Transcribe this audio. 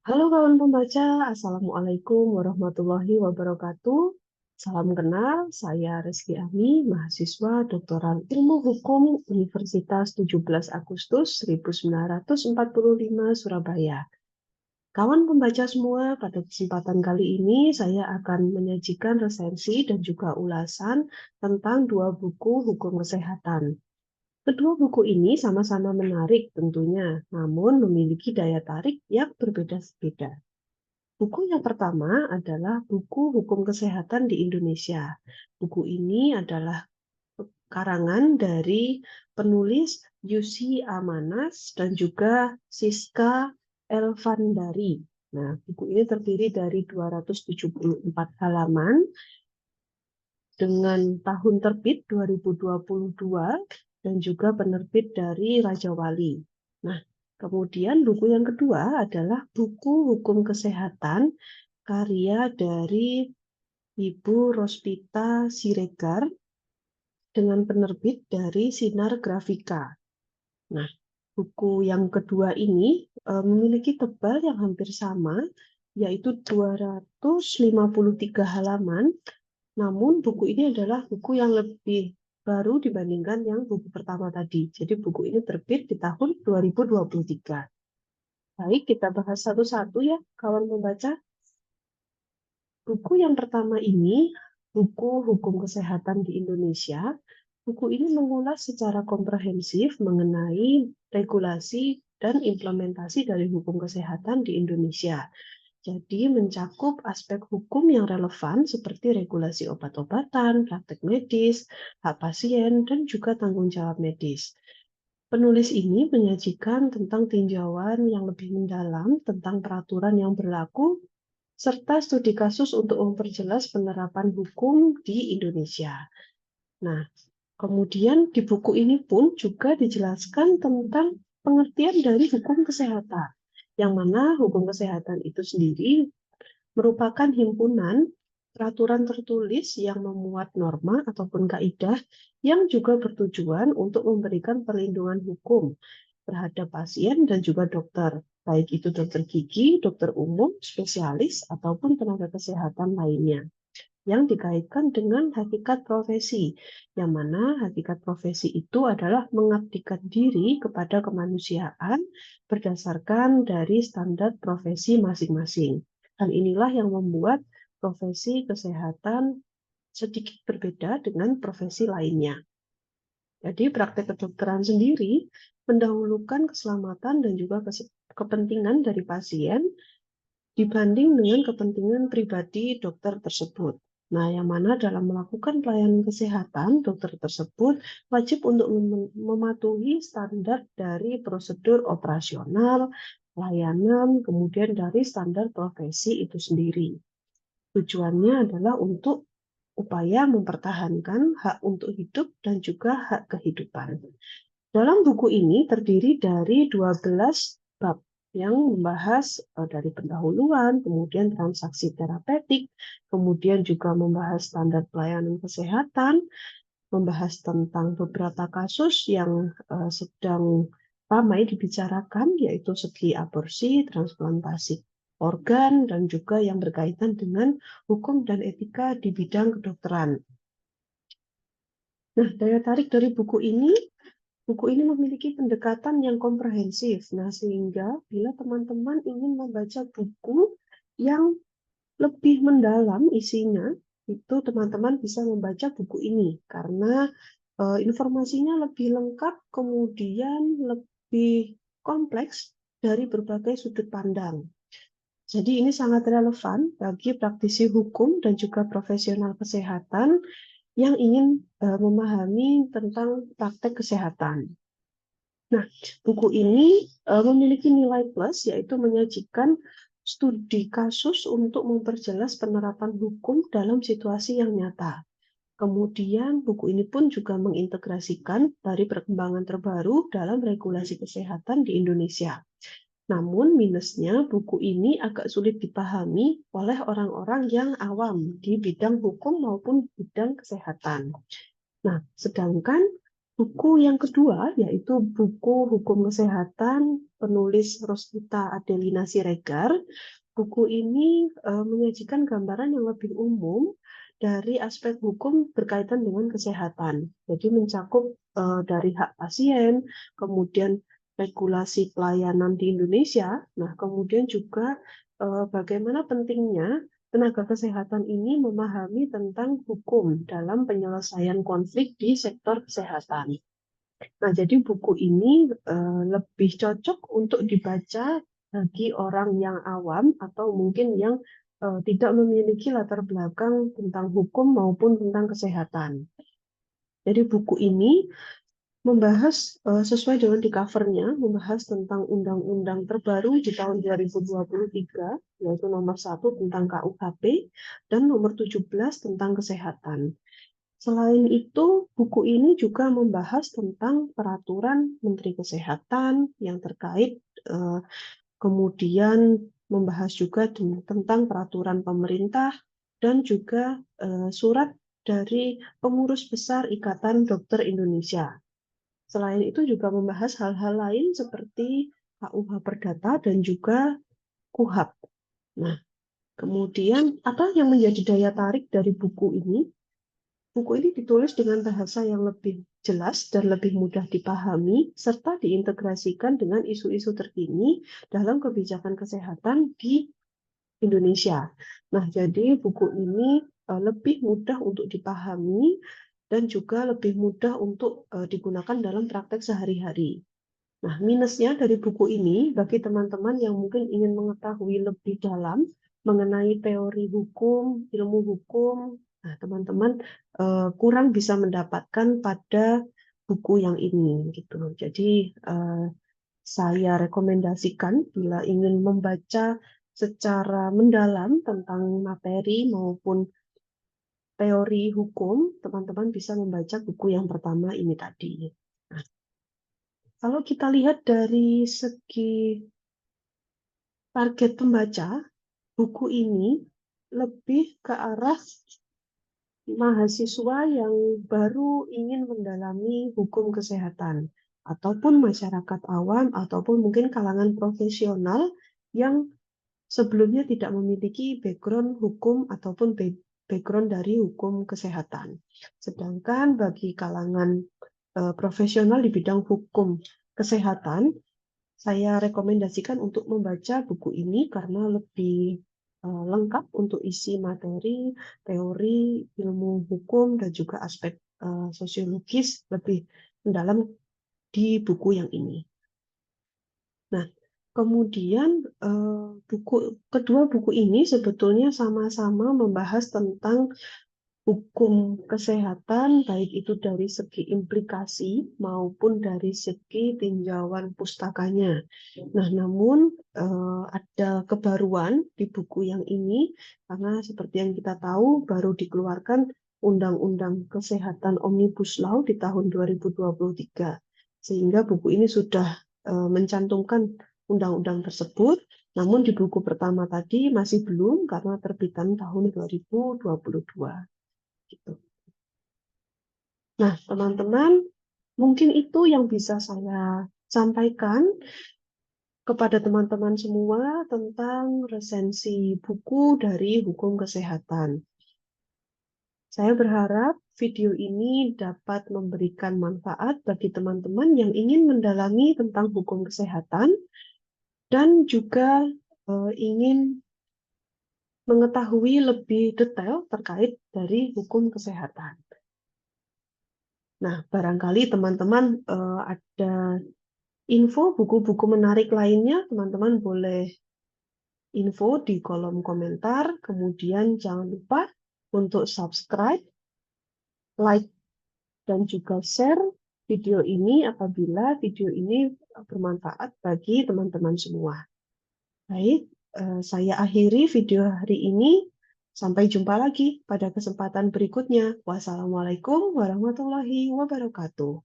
Halo kawan pembaca, Assalamualaikum warahmatullahi wabarakatuh. Salam kenal, saya Reski Ami, mahasiswa Doktoral Ilmu Hukum Universitas 17 Agustus 1945 Surabaya. Kawan pembaca semua, pada kesempatan kali ini saya akan menyajikan resensi dan juga ulasan tentang dua buku hukum kesehatan. Kedua buku ini sama-sama menarik tentunya, namun memiliki daya tarik yang berbeda-beda. Buku yang pertama adalah buku Hukum Kesehatan di Indonesia. Buku ini adalah karangan dari penulis Yusi Amanas dan juga Siska Elvandari. Nah, buku ini terdiri dari 274 halaman dengan tahun terbit 2022 dan juga penerbit dari Raja Wali. Nah, kemudian buku yang kedua adalah buku Hukum Kesehatan karya dari Ibu Rospita Siregar dengan penerbit dari Sinar Grafika. Nah, buku yang kedua ini memiliki tebal yang hampir sama, yaitu 253 halaman. Namun buku ini adalah buku yang lebih baru dibandingkan yang buku pertama tadi. Jadi buku ini terbit di tahun 2023. Baik, kita bahas satu-satu ya, kawan membaca. Buku yang pertama ini, buku Hukum Kesehatan di Indonesia. Buku ini mengulas secara komprehensif mengenai regulasi dan implementasi dari hukum kesehatan di Indonesia. Jadi mencakup aspek hukum yang relevan seperti regulasi obat-obatan, praktek medis, hak pasien, dan juga tanggung jawab medis. Penulis ini menyajikan tentang tinjauan yang lebih mendalam tentang peraturan yang berlaku serta studi kasus untuk memperjelas penerapan hukum di Indonesia. Nah, kemudian di buku ini pun juga dijelaskan tentang pengertian dari hukum kesehatan, yang mana hukum kesehatan itu sendiri merupakan himpunan peraturan tertulis yang memuat norma ataupun kaidah yang juga bertujuan untuk memberikan perlindungan hukum terhadap pasien dan juga dokter, baik itu dokter gigi, dokter umum, spesialis, ataupun tenaga kesehatan lainnya yang dikaitkan dengan hakikat profesi, yang mana hakikat profesi itu adalah mengabdikan diri kepada kemanusiaan berdasarkan dari standar profesi masing-masing. Hal inilah yang membuat profesi kesehatan sedikit berbeda dengan profesi lainnya. Jadi praktek kedokteran sendiri mendahulukan keselamatan dan juga kepentingan dari pasien dibanding dengan kepentingan pribadi dokter tersebut. Nah, yang mana dalam melakukan pelayanan kesehatan, dokter tersebut wajib untuk mematuhi standar dari prosedur operasional, pelayanan, kemudian dari standar profesi itu sendiri. Tujuannya adalah untuk upaya mempertahankan hak untuk hidup dan juga hak kehidupan. Dalam buku ini terdiri dari 12 bab yang membahas dari pendahuluan, kemudian transaksi terapeutik, kemudian juga membahas standar pelayanan kesehatan, membahas tentang beberapa kasus yang sedang ramai dibicarakan, yaitu segi aborsi, transplantasi organ, dan juga yang berkaitan dengan hukum dan etika di bidang kedokteran. Nah, daya tarik dari buku ini memiliki pendekatan yang komprehensif. Nah, sehingga bila teman-teman ingin membaca buku yang lebih mendalam isinya, itu teman-teman bisa membaca buku ini karena informasinya lebih lengkap, kemudian lebih kompleks dari berbagai sudut pandang. Jadi ini sangat relevan bagi praktisi hukum dan juga profesional kesehatan yang ingin memahami tentang praktek kesehatan. Nah, buku ini memiliki nilai plus, yaitu menyajikan studi kasus untuk memperjelas penerapan hukum dalam situasi yang nyata. Kemudian, buku ini pun juga mengintegrasikan dari perkembangan terbaru dalam regulasi kesehatan di Indonesia. Namun, minusnya buku ini agak sulit dipahami oleh orang-orang yang awam di bidang hukum maupun bidang kesehatan. Nah, sedangkan Buku yang kedua yaitu buku Hukum Kesehatan penulis Rosita Adelina Siregar. Buku ini menyajikan gambaran yang lebih umum dari aspek hukum berkaitan dengan kesehatan. Jadi mencakup dari hak pasien, kemudian regulasi pelayanan di Indonesia. Nah, kemudian juga bagaimana pentingnya tenaga kesehatan ini memahami tentang hukum dalam penyelesaian konflik di sektor kesehatan. Nah, jadi buku ini lebih cocok untuk dibaca bagi orang yang awam atau mungkin yang tidak memiliki latar belakang tentang hukum maupun tentang kesehatan. Jadi buku ini membahas sesuai dengan di covernya, membahas tentang undang-undang terbaru di tahun 2023, yaitu nomor 1 tentang KUHP dan nomor 17 tentang kesehatan. Selain itu, buku ini juga membahas tentang peraturan Menteri Kesehatan yang terkait, kemudian membahas juga tentang peraturan pemerintah dan juga surat dari Pengurus Besar Ikatan Dokter Indonesia. Selain itu juga membahas hal-hal lain seperti KUH Perdata dan juga KUHAP. Nah, kemudian apa yang menjadi daya tarik dari buku ini? Buku ini ditulis dengan bahasa yang lebih jelas dan lebih mudah dipahami, serta diintegrasikan dengan isu-isu terkini dalam kebijakan kesehatan di Indonesia. Nah, jadi buku ini lebih mudah untuk dipahami dan juga lebih mudah untuk digunakan dalam praktek sehari-hari. Nah, minusnya dari buku ini bagi teman-teman yang mungkin ingin mengetahui lebih dalam mengenai teori hukum, ilmu hukum, nah teman-teman kurang bisa mendapatkan pada buku yang ini gitu. Jadi saya rekomendasikan bila ingin membaca secara mendalam tentang materi maupun teori hukum, teman-teman bisa membaca buku yang pertama ini tadi. Nah, kalau kita lihat dari segi target pembaca, buku ini lebih ke arah mahasiswa yang baru ingin mendalami hukum kesehatan, ataupun masyarakat awam, ataupun mungkin kalangan profesional yang sebelumnya tidak memiliki background hukum ataupun background dari hukum kesehatan. Sedangkan bagi kalangan profesional di bidang hukum kesehatan, saya rekomendasikan untuk membaca buku ini karena lebih lengkap untuk isi materi, teori, ilmu hukum, dan juga aspek sosiologis lebih mendalam di buku yang ini. Nah, kemudian kedua buku ini sebetulnya sama-sama membahas tentang hukum kesehatan, baik itu dari segi implikasi maupun dari segi tinjauan pustakanya. Nah, namun ada kebaruan di buku yang ini, karena seperti yang kita tahu, baru dikeluarkan Undang-Undang Kesehatan Omnibus Law di tahun 2023. Sehingga buku ini sudah mencantumkan undang-undang tersebut, namun di buku pertama tadi masih belum karena terbitan tahun 2022. Gitu. Nah, teman-teman, mungkin itu yang bisa saya sampaikan kepada teman-teman semua tentang resensi buku dari hukum kesehatan. Saya berharap video ini dapat memberikan manfaat bagi teman-teman yang ingin mendalami tentang hukum kesehatan dan juga ingin mengetahui lebih detail terkait dari hukum kesehatan. Nah, barangkali teman-teman ada info buku-buku menarik lainnya, teman-teman boleh info di kolom komentar. Kemudian jangan lupa untuk subscribe, like, dan juga share video ini apabila video ini bermanfaat bagi teman-teman semua. Baik, saya akhiri video hari ini. Sampai jumpa lagi pada kesempatan berikutnya. Wassalamualaikum warahmatullahi wabarakatuh.